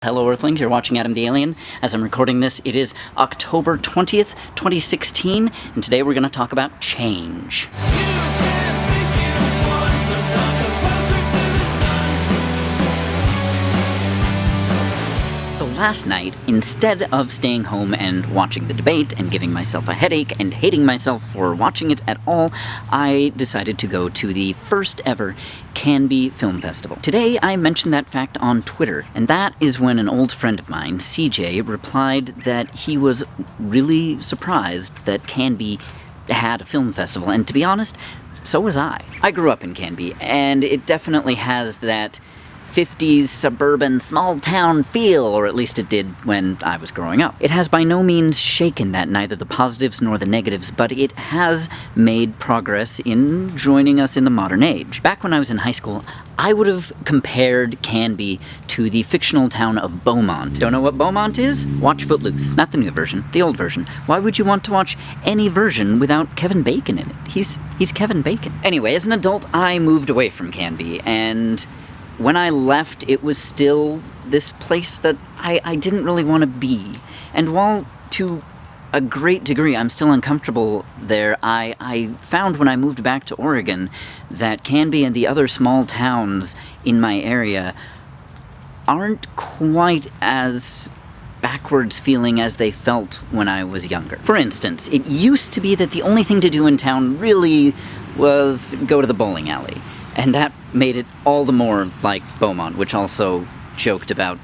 Hello Earthlings, you're watching Adam the Alien. As I'm recording this, it is October 20th, 2016, and today we're going to talk about change. So last night, instead of staying home and watching the debate and giving myself a headache and hating myself for watching it at all, I decided to go to the first ever Canby Film Festival. Today, I mentioned that fact on Twitter, and that is when an old friend of mine, CJ, replied that he was really surprised that Canby had a film festival, and to be honest, so was I. I grew up in Canby, and it definitely has that 50s suburban small-town feel, or at least it did when I was growing up. It has by no means shaken that, neither the positives nor the negatives, but it has made progress in joining us in the modern age. Back when I was in high school, I would have compared Canby to the fictional town of Beaumont. Don't know what Beaumont is? Watch Footloose. Not the new version, the old version. Why would you want to watch any version without Kevin Bacon in it? He's Kevin Bacon. Anyway, as an adult, I moved away from Canby, and when I left, it was still this place that I didn't really want to be. And while to a great degree I'm still uncomfortable there, I found when I moved back to Oregon that Canby and the other small towns in my area aren't quite as backwards feeling as they felt when I was younger. For instance, it used to be that the only thing to do in town really was go to the bowling alley. And that made it all the more like Beaumont, which also joked about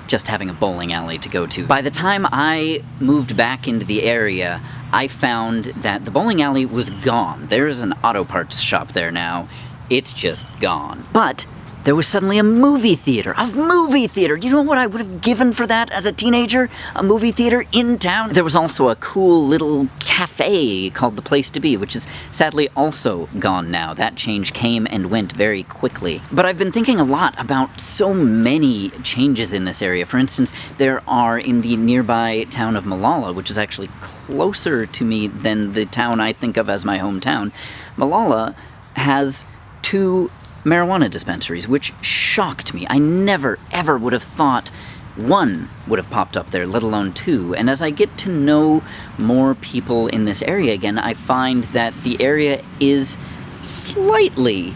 just having a bowling alley to go to. By the time I moved back into the area, I found that the bowling alley was gone. There is an auto parts shop there now. It's just gone. But there was suddenly a movie theater. A movie theater! Do you know what I would have given for that as a teenager? A movie theater in town? There was also a cool little cafe called The Place to Be, which is sadly also gone now. That change came and went very quickly. But I've been thinking a lot about so many changes in this area. For instance, there are in the nearby town of Molalla, which is actually closer to me than the town I think of as my hometown. Molalla has two marijuana dispensaries, which shocked me. I never, ever would have thought one would have popped up there, let alone two. And as I get to know more people in this area again, I find that the area is slightly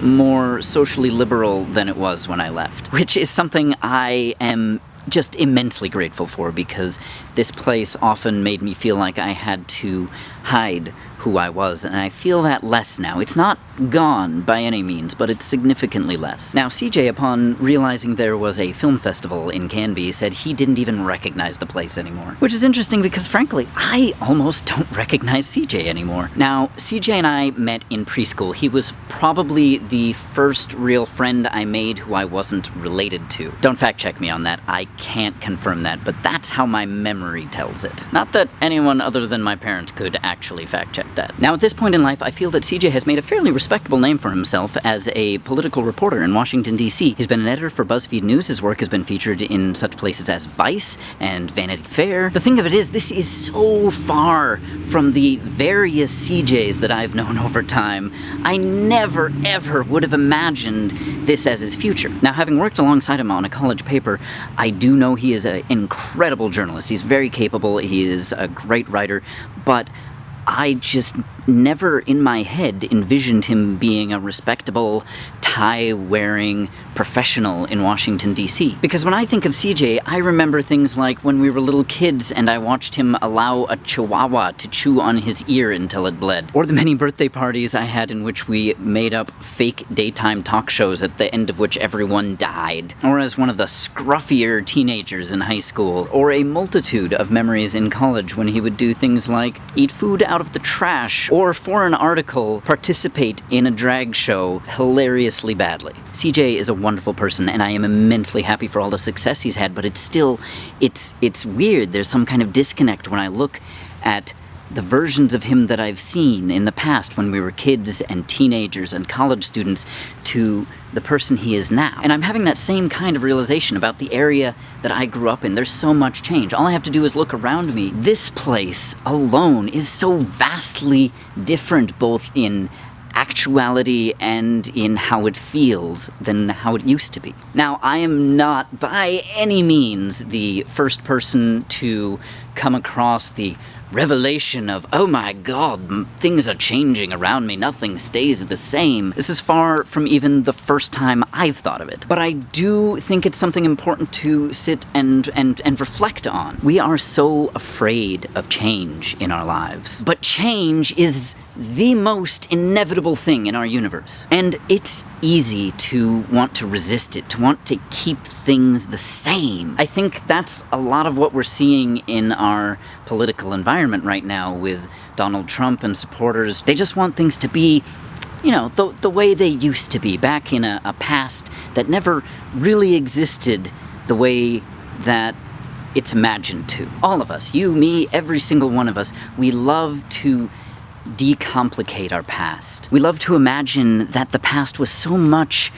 more socially liberal than it was when I left, which is something I am just immensely grateful for, because this place often made me feel like I had to hide who I was, and I feel that less now. It's not gone by any means, but it's significantly less. Now, CJ, upon realizing there was a film festival in Canby, said he didn't even recognize the place anymore. Which is interesting because, frankly, I almost don't recognize CJ anymore. Now, CJ and I met in preschool. He was probably the first real friend I made who I wasn't related to. Don't fact check me on that. I can't confirm that, but that's how my memory tells it. Not that anyone other than my parents could actually fact check that. Now, at this point in life, I feel that CJ has made a fairly respectable name for himself as a political reporter in Washington, D.C. He's been an editor for BuzzFeed News. His work has been featured in such places as Vice and Vanity Fair. The thing of it is, this is so far from the various CJs that I've known over time. I never, ever would have imagined this as his future. Now, having worked alongside him on a college paper, I do know he is an incredible journalist. He's very capable. He is a great writer, but I just never in my head envisioned him being a respectable, tie-wearing professional in Washington, D.C. Because when I think of CJ, I remember things like when we were little kids and I watched him allow a chihuahua to chew on his ear until it bled. Or the many birthday parties I had in which we made up fake daytime talk shows at the end of which everyone died. Or as one of the scruffier teenagers in high school. Or a multitude of memories in college when he would do things like eat food out of the trash, or for an article, participate in a drag show hilariously badly. CJ is a wonderful person, and I am immensely happy for all the success he's had, but it's still, it's weird. There's some kind of disconnect when I look at the versions of him that I've seen in the past when we were kids and teenagers and college students to the person he is now. And I'm having that same kind of realization about the area that I grew up in. There's so much change. All I have to do is look around me. This place alone is so vastly different, both in actuality and in how it feels than how it used to be. Now, I am not by any means the first person to come across the revelation of, oh my god, things are changing around me, nothing stays the same. This is far from even the first time I've thought of it. But I do think it's something important to sit and reflect on. We are so afraid of change in our lives. But change is the most inevitable thing in our universe. And it's easy to want to resist it, to want to keep things the same. I think that's a lot of what we're seeing in our political environment right now with Donald Trump and supporters. They just want things to be, you know, the way they used to be, back in a past that never really existed the way that it's imagined to. All of us, you, me, every single one of us, we love to decomplicate our past. We love to imagine that the past was so much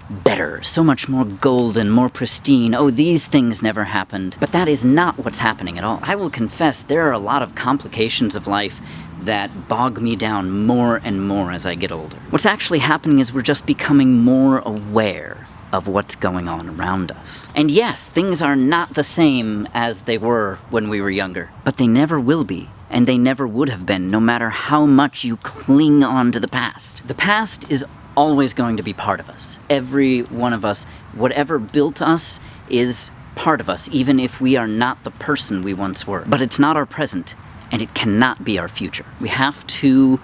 better, so much more golden, more pristine. Oh, these things never happened. But that is not what's happening at all. I will confess, there are a lot of complications of life that bog me down more and more as I get older. What's actually happening is we're just becoming more aware of what's going on around us. And yes, things are not the same as they were when we were younger, but they never will be. And they never would have been, no matter how much you cling on to the past. The past is always going to be part of us. Every one of us, whatever built us, is part of us, even if we are not the person we once were. But it's not our present, and it cannot be our future. We have to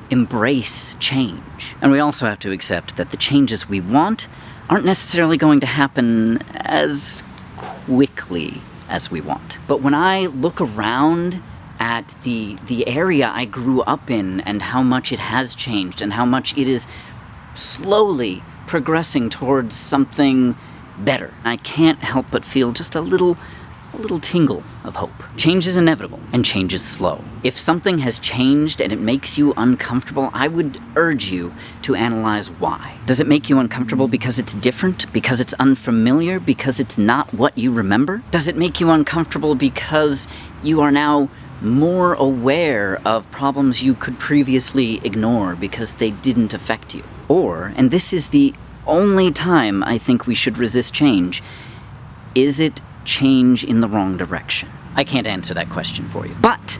embrace change. And we also have to accept that the changes we want aren't necessarily going to happen as quickly as we want. But when I look around at the area I grew up in and how much it has changed and how much it is slowly progressing towards something better, I can't help but feel just a little tingle of hope. Change is inevitable, and change is slow. If something has changed and it makes you uncomfortable, I would urge you to analyze why. Does it make you uncomfortable because it's different? Because it's unfamiliar? Because it's not what you remember? Does it make you uncomfortable because you are now more aware of problems you could previously ignore because they didn't affect you? Or, and this is the only time I think we should resist change, is it change in the wrong direction? I can't answer that question for you. But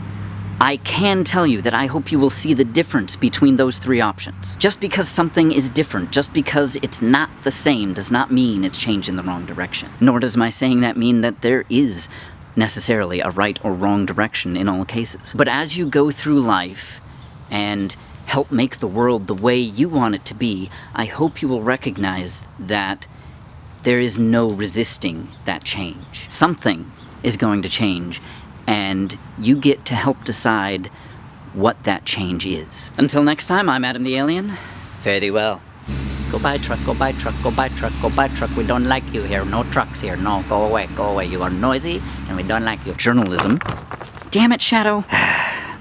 I can tell you that I hope you will see the difference between those three options. Just because something is different, just because it's not the same, does not mean it's change in the wrong direction. Nor does my saying that mean that there is necessarily a right or wrong direction in all cases. But as you go through life and help make the world the way you want it to be, I hope you will recognize that there is no resisting that change. Something is going to change, and you get to help decide what that change is. Until next time, I'm Adam the Alien. Fare thee well. Go buy truck, go buy truck, go buy truck, go buy truck. We don't like you here. No trucks here. No, go away, go away. You are noisy, and we don't like you. Journalism. Damn it, Shadow.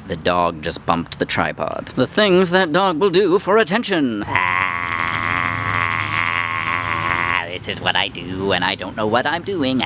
The dog just bumped the tripod. The things that dog will do for attention. This is what I do, and I don't know what I'm doing.